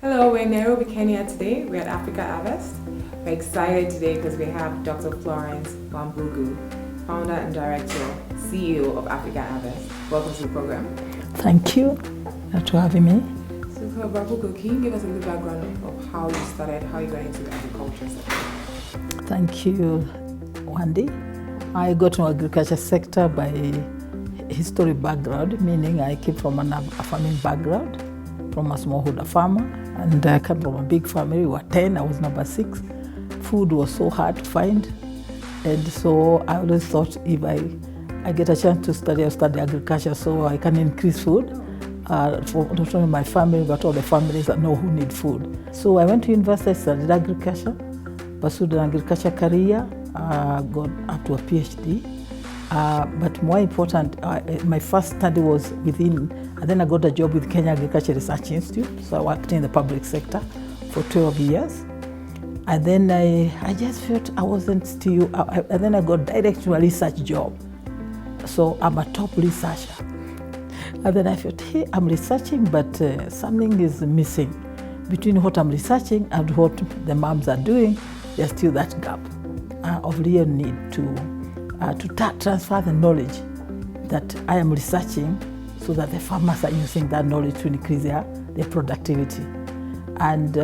Hello, we're in Nairobi, Kenya today. We're at Africa Harvest. We're excited today because we have Dr. Florence Wambugu, founder and director, CEO of Africa Harvest. Welcome to the program. Thank you for having me. So, Wambugu, can you give us a little background of how you started, how you got into the agriculture sector? Thank you, Wandie. I got into agriculture sector by history background, meaning I came from a farming background, from a smallholder farmer, and I came from a big family. We were 10, I was number 6. Food was so hard to find, and so I always thought if I get a chance to study, I'll study agriculture so I can increase food for not only my family but all the families that know who need food. So I went to university, studied agriculture, pursued an agriculture career, got up to a PhD. But more important, my first study was within, and then I got a job with Kenya Agriculture Research Institute. So I worked in the public sector for 12 years. And then I just felt I wasn't still, and then I got direct to a research job. So I'm a top researcher. And then I felt, hey, I'm researching, but something is missing. Between what I'm researching and what the moms are doing, there's still that gap of real need to transfer the knowledge that I am researching so that the farmers are using that knowledge to increase their productivity. And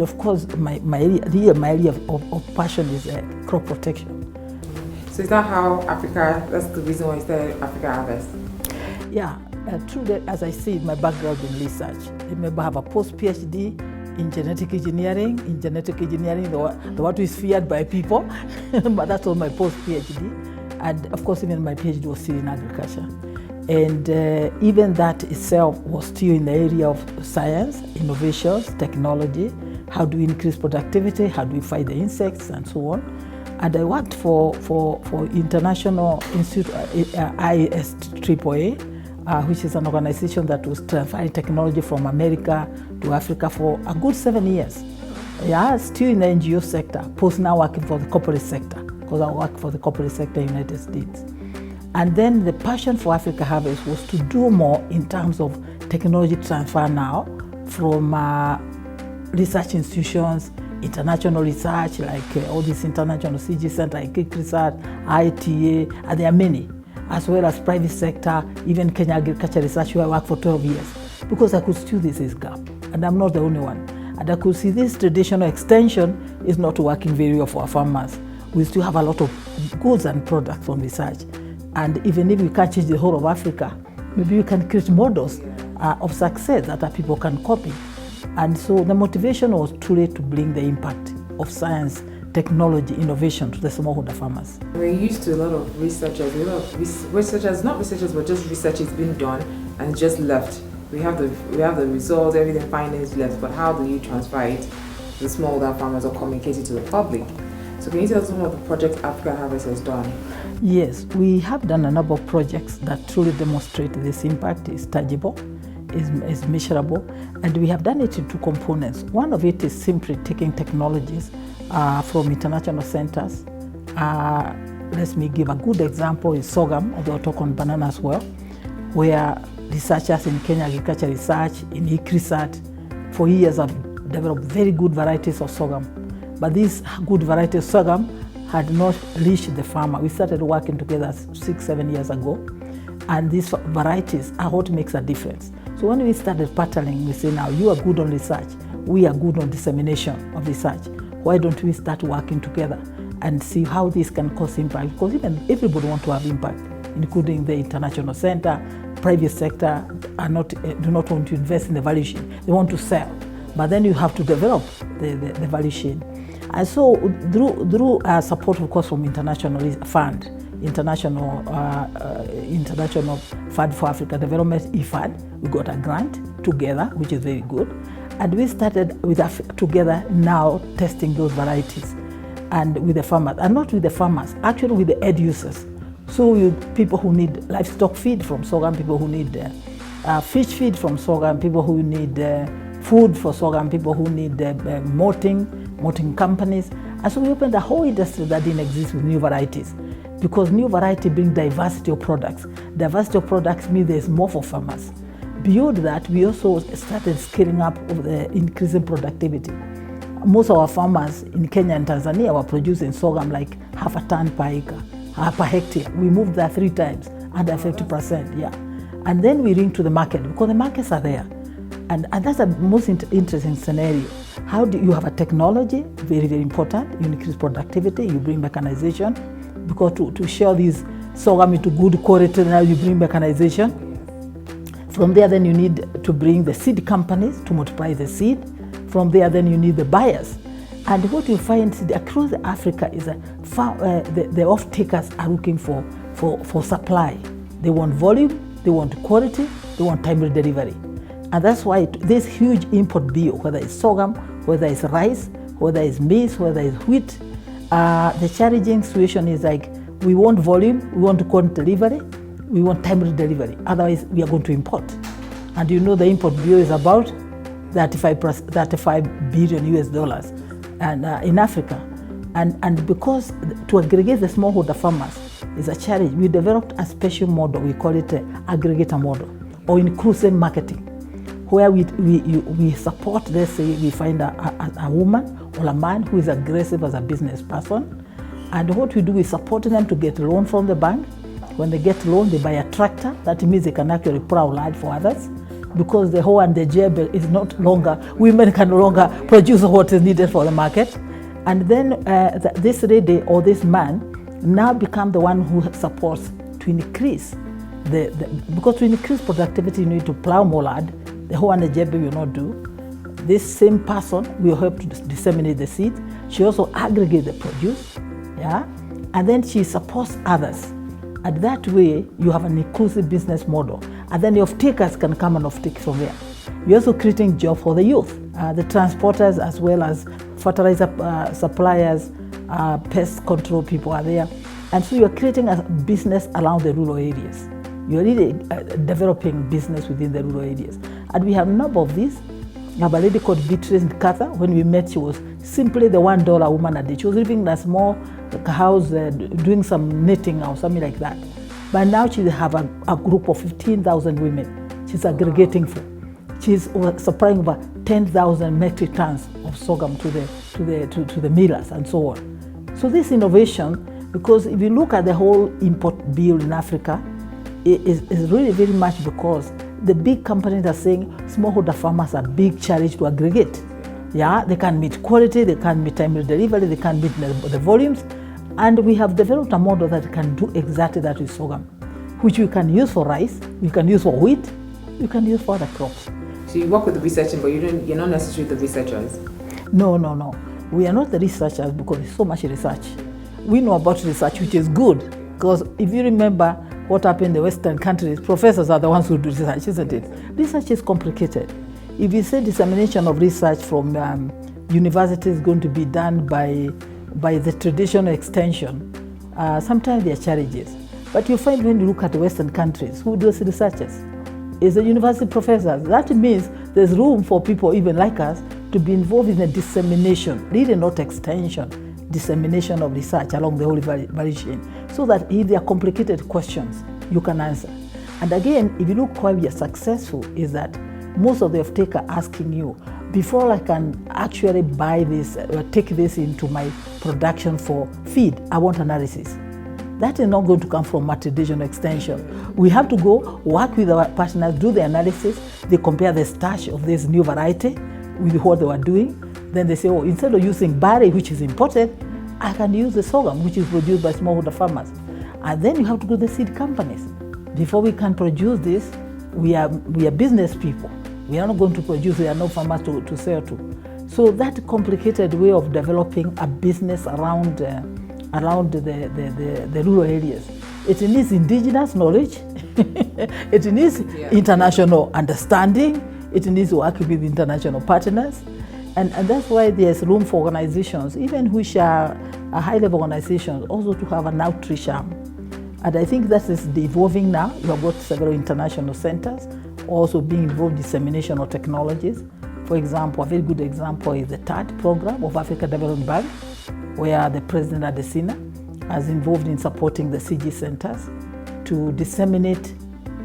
of course, my area of passion is crop protection. So is that how that's the reason why you started Africa Harvest? Yeah, true that, as I said, my background in research. I remember I have a post-PhD in genetic engineering. In genetic engineering, the what is feared by people, but that was my post-PhD. And of course, even my PhD was still in agriculture. And even that itself was still in the area of science, innovations, technology, how do we increase productivity, how do we fight the insects, and so on. And I worked for International Institute, ISAAA, which is an organization that was transferring technology from America to Africa for a good 7 years. Yeah, still in the NGO sector, post now working for the corporate sector, because I work for the corporate sector in the United States. And then the passion for Africa Harvest was to do more in terms of technology transfer now from research institutions, international research, like all these international CG Center, like Research, ITA, and there are many, as well as private sector, even Kenya Agriculture Research, where I worked for 12 years, because I could still see this gap, and I'm not the only one. And I could see this traditional extension is not working very well for our farmers. We still have a lot of goods and products from research. And even if we can't change the whole of Africa, maybe we can create models of success that our people can copy. And so the motivation was truly to bring the impact of science, technology, innovation to the smallholder farmers. We're used to a lot of researchers, not researchers, but just research is being done and just left. We have the results, everything findings left, but how do you transfer it to the smallholder farmers or communicate it to the public? So can you tell us some of the projects Africa Harvest has done? Yes, we have done a number of projects that truly demonstrate this impact is tangible, is measurable, and we have done it in 2 components. One of it is simply taking technologies from international centers. Let me give a good example is sorghum, although I'll talk on banana as well, where researchers in Kenya Agriculture Research, in ICRISAT, for years have developed very good varieties of sorghum. But these good varieties of sorghum had not reached the farmer. We started working together 6-7 years ago, and these varieties are what makes a difference. So when we started partnering, we say, now you are good on research, we are good on dissemination of research. Why don't we start working together and see how this can cause impact? Because even everybody wants to have impact, including the international center, private sector do not want to invest in the value chain. They want to sell, but then you have to develop the value chain. And so through support, of course, from International Fund, International Fund for Africa Development, IFAD, we got a grant together, which is very good. And we started together now testing those varieties and with the farmers, and not with the farmers, actually with the end users. So with people who need livestock feed from sorghum, people who need fish feed from sorghum, people who need food for sorghum, people who need malting companies. And so we opened a whole industry that didn't exist with new varieties, because new variety brings diversity of products. Diversity of products means there's more for farmers. beyond that, we also started scaling up of the increasing productivity. Most of our farmers in Kenya and Tanzania were producing sorghum like half a ton per acre, per hectare. We moved that 3 times, under 50%, yeah. And then we ring to the market, because the markets are there. And that's the most interesting scenario. How do you have a technology, very, very important, you increase productivity, you bring mechanization, because to share these sorghum into good quality, now you bring mechanization. From there, then you need to bring the seed companies to multiply the seed. From there, then you need the buyers. And what you find across Africa is that the off-takers are looking for supply. They want volume, they want quality, they want timely delivery. And that's why this huge import bill, whether it's sorghum, whether it's rice, whether it's maize, whether it's wheat, the challenging situation is like, we want volume, we want quality delivery, we want timely delivery. Otherwise, we are going to import. And you know the import bill is about 35 billion US dollars and, in Africa. And because to aggregate the smallholder farmers is a challenge, we developed a special model, we call it an aggregator model, or inclusive marketing, where we support, let's say we find a woman or a man who is aggressive as a business person, and what we do is support them to get a loan from the bank. When they get loan, they buy a tractor. That means they can actually plow land for others, because the hoe and the jebel is not longer, women can no longer produce what is needed for the market. And then this lady or this man now become the one who supports to increase because to increase productivity, you need to plow more land. The hoe and the jebel will not do. This same person will help to disseminate the seed. She also aggregates the produce, yeah, and then she supports others. And that way, you have an inclusive business model. And then the off-takers can come and off-take from there. You're also creating jobs for the youth, the transporters, as well as fertilizer suppliers, pest control people are there. And so you're creating a business around the rural areas. You're really developing business within the rural areas. And we have a number of these. We have a lady called Beatrice Nkatha. When we met, she was simply the $1 woman a day. She was living in a small house doing some knitting or something like that. But now she has a group of 15,000 women she's aggregating for. She's supplying over 10,000 metric tons of sorghum to the millers and so on. So this innovation, because if you look at the whole import bill in Africa, it is really very much because the big companies are saying smallholder farmers are big challenge to aggregate. Yeah, they can't meet quality, they can't meet timely delivery, they can't meet the volumes. And we have developed a model that can do exactly that with sorghum, which we can use for rice, we can use for wheat, we can use for other crops. So you work with the researchers, but you're not necessarily the researchers? No. We are not the researchers because there's so much research. We know about research, which is good, because if you remember what happened in the Western countries, professors are the ones who do research, isn't it? Research is complicated. If you say dissemination of research from university is going to be done by the traditional extension, sometimes there are challenges. But you find when you look at the Western countries, who does researchers? It's the university professors. That means there's room for people even like us to be involved in the dissemination, really not extension, dissemination of research along the whole value chain, so that if there are complicated questions, you can answer. And again, if you look why we are successful is that most of the off-taker asking you, before I can actually buy this or take this into my production for feed, I want analysis. That is not going to come from a traditional extension. We have to go work with our partners, do the analysis, they compare the stash of this new variety with what they were doing. Then they say, oh, instead of using barley, which is imported, I can use the sorghum, which is produced by smallholder farmers. And then you have to go to the seed companies. Before we can produce this, we are business people. We are not going to produce, there are no farmers to sell to. So that complicated way of developing a business around the rural areas, it needs indigenous knowledge, it needs international understanding, it needs working with international partners. And that's why there's room for organizations, even which are high-level organizations, also to have an outreach arm. And I think that is evolving now. You have got several international centers also being involved in dissemination of technologies. For example, a very good example is the TAD program of Africa Development Bank, where the President Adesina is involved in supporting the CG centers to disseminate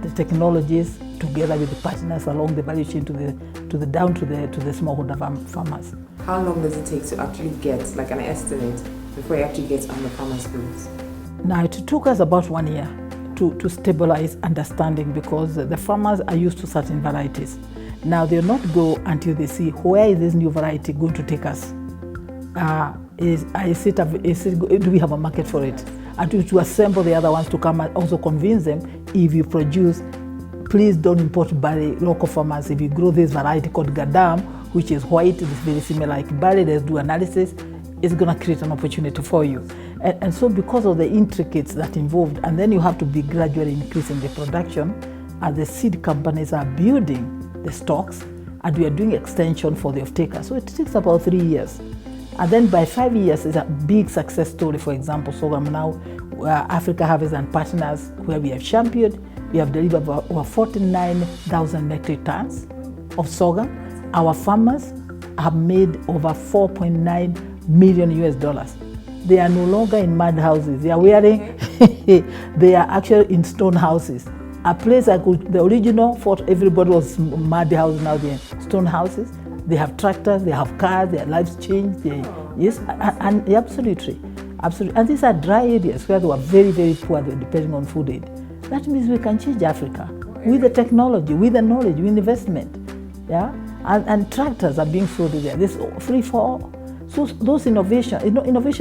the technologies together with the partners along the value chain to the down to the smallholder farmers. How long does it take to actually get, like, an estimate before it actually gets on the farmer's fields? Now, it took us about 1 year to stabilize understanding, because the farmers are used to certain varieties. Now, they'll not go until they see where is this new variety going to take us. Do we have a market for it? And to assemble the other ones to come and also convince them, if you produce, please don't import barley, local farmers. If you grow this variety called Gadam, which is white, it's very similar like barley, let's do analysis, it's going to create an opportunity for you. And so because of the intricacies that involved, and then you have to be gradually increasing the production, as the seed companies are building the stocks, and we are doing extension for the offtakers. So it takes about 3 years. And then by 5 years, it's a big success story. For example, sorghum now, Africa Harvest and Partners, where we have championed, we have delivered over 49,000 metric tons of sorghum. Our farmers have made over $4.9 million US. They are no longer in mud houses. They are wearing, they are actually in stone houses. A place the original fort, everybody was mud houses, now they're stone houses. They have tractors, they have cars, their lives changed. Yes, and absolutely. And these are dry areas where they were very, very poor, depending on food aid. That means we can change Africa with the technology, with the knowledge, with investment. Yeah, and tractors are being sold there. This free for all. So those innovation is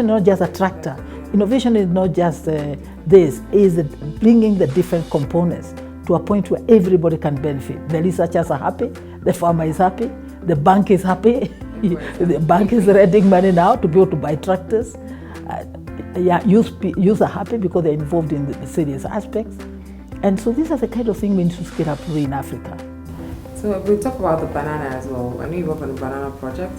not just a tractor. Innovation is not just this. Is bringing the different components to a point where everybody can benefit. The researchers are happy. The farmer is happy. The bank is happy. The bank is lending money now to be able to buy tractors. Youth are happy because they're involved in the serious aspects. And so these are the kind of things we need to scale up really in Africa. So we'll talk about the banana as well. I know you work on the banana project.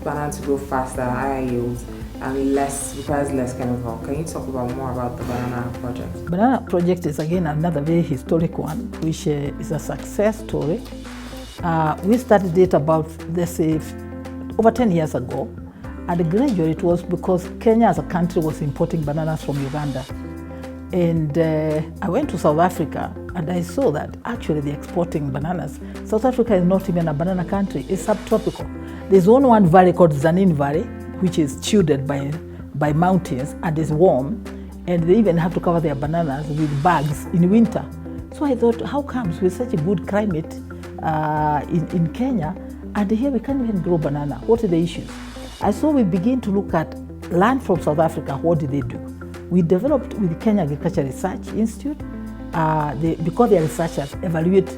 Banana to grow faster, higher yields, and requires less chemical. Can you talk more about the banana project? Banana project is again another very historic one, which is a success story. We started it about, let's say, over 10 years ago, and gradually it was because Kenya as a country was importing bananas from Uganda. And I went to South Africa and I saw that actually they're exporting bananas. South Africa is not even a banana country, it's subtropical. There's one valley called Zanin Valley, which is shielded by mountains and is warm, and they even have to cover their bananas with bags in winter. So I thought, how comes with such a good climate in Kenya, and here we can't even grow banana? What are the issues? And so we begin to look at land from South Africa. What did they do? We developed with the Kenya Agriculture Research Institute, because their researchers evaluate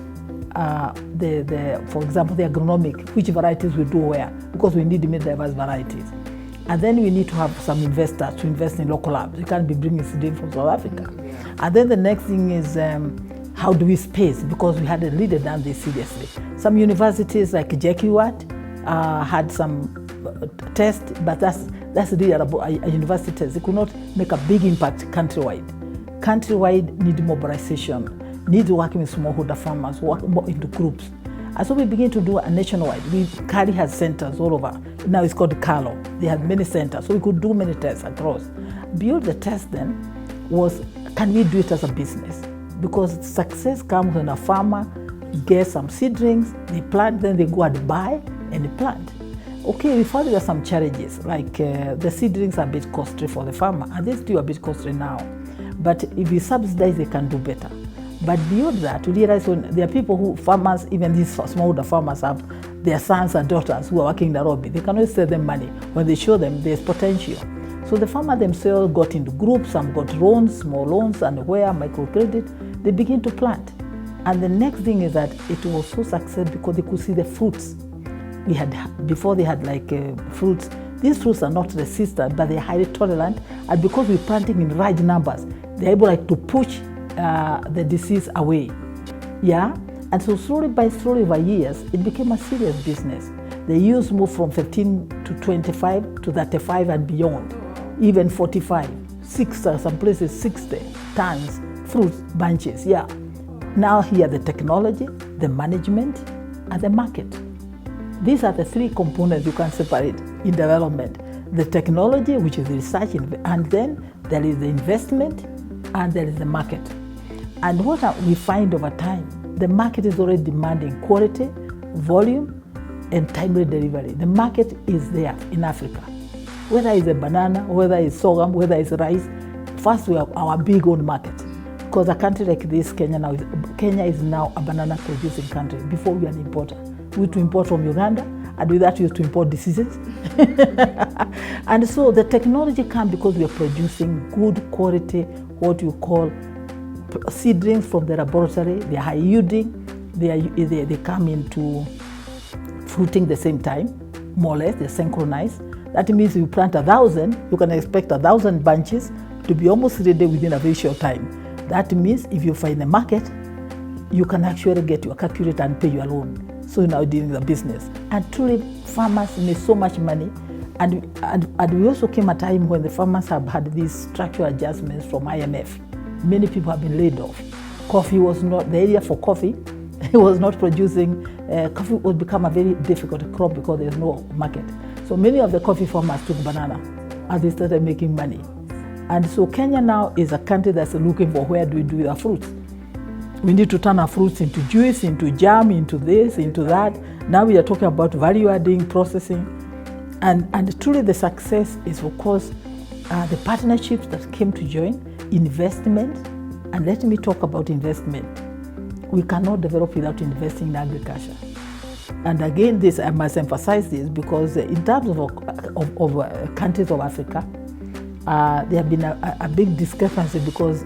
for example, the agronomic, which varieties we do where, because we need diverse varieties. And then we need to have some investors to invest in local labs. You can't be bringing seed from South Africa. And then the next thing is, how do we space? Because we hadn't really done this seriously. Some universities like JKUAT had some tests, but that's really a university test. They could not make a big impact countrywide. Countrywide need mobilization, need working with smallholder farmers, work more into groups. And so we begin to do a nationwide. Kali has centers all over. Now it's called Kalo. They have many centers, so we could do many tests across. Beyond the test then was, can we do it as a business? Because success comes when a farmer gets some seedlings, they plant, then they go and buy and they plant. Okay, we found there are some challenges, like the seedlings are a bit costly for the farmer, and they still a bit costly now. But if we subsidize, they can do better. But beyond that, we realize when there are people who, farmers, even these smallholder farmers have their sons and daughters who are working in Nairobi. They cannot sell them money when they show them there's potential. So the farmer themselves got into groups, some got loans, small loans, and where microcredit, they begin to plant. And the next thing is that it was so successful because they could see the fruits. Before they had fruits. These fruits are not resistant, but they're highly tolerant. And because we're planting in large numbers, they're able to push the disease away. Yeah? And so slowly over years, it became a serious business. The yields moved from 15 to 25 to 35 and beyond, even 45, some places 60 tons, fruits, bunches, yeah. Now here the technology, the management, and the market. These are the three components you can separate in development. The technology, which is the research, and then there is the investment, and there is the market. And what we find over time The market is already demanding quality, volume, and timely delivery. The market is there in Africa. Whether it's a banana, whether it's sorghum, whether it's rice, first we have our big own market. Because a country like this, Kenya is now a banana producing country. Before we were an importer. We used to import from Uganda, and with that we used to import diseases. And so the technology comes because we are producing good quality, what you call seedlings from the laboratory. They are high yielding, they come into fruiting the same time, more or less, they're synchronized. That means if you plant 1,000, you can expect 1,000 bunches to be almost ready within a very short time. That means if you find a market, you can actually get your calculator and pay your loan. So you're now doing the business. And truly, farmers make so much money. And we also came a time when the farmers have had these structural adjustments from IMF. Many people have been laid off. Coffee was not, the area for coffee, it was not producing, coffee would become a very difficult crop because there's no market. So many of the coffee farmers took banana and they started making money. And so Kenya now is a country that's looking for where do we do our fruits. We need to turn our fruits into juice, into jam, into this, into that. Now we are talking about value adding, processing. And truly the success is, of course, the partnerships that came to join, investment. And let me talk about investment. We cannot develop without investing in agriculture. And again, this I must emphasize this because in terms of countries of Africa, there have been a big discrepancy because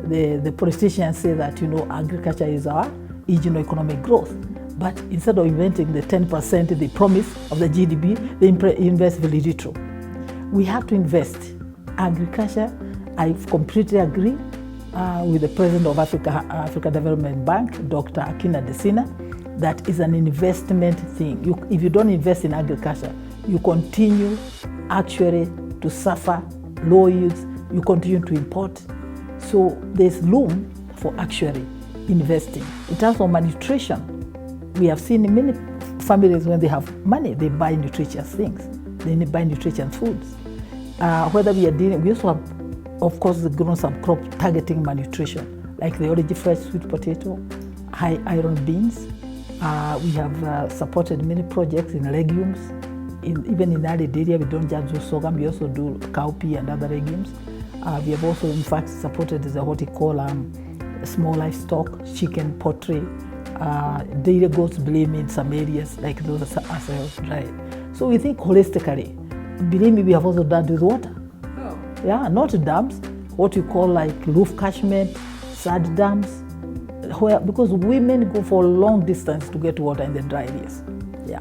the politicians say that, agriculture is our regional economic growth. But instead of inventing the 10%, the promise of the GDP, they invest very little. We have to invest. Agriculture, I completely agree with the president of Africa Development Bank, Dr. Akina Desina, that is an investment thing. If you don't invest in agriculture, you continue actually to suffer low yields, you continue to import. So there's room for actually investing. In terms of malnutrition, we have seen in many families when they have money, they buy nutritious things. They buy nutritious foods. Whether we are dealing, we also have, of course, grown some crop targeting malnutrition, like the origin fresh sweet potato, high iron beans. We have supported many projects in legumes. Even in arid area, we don't just do sorghum, we also do cowpea and other legumes. We have also, in fact, supported what we call small livestock, chicken, poultry, dairy goats, believe me, in some areas, like those are dry. So we think holistically. Believe me, we have also done with water. Oh. Yeah, not dams, what we call like roof catchment, sand dams, because women go for a long distance to get water in the dry areas. Yeah.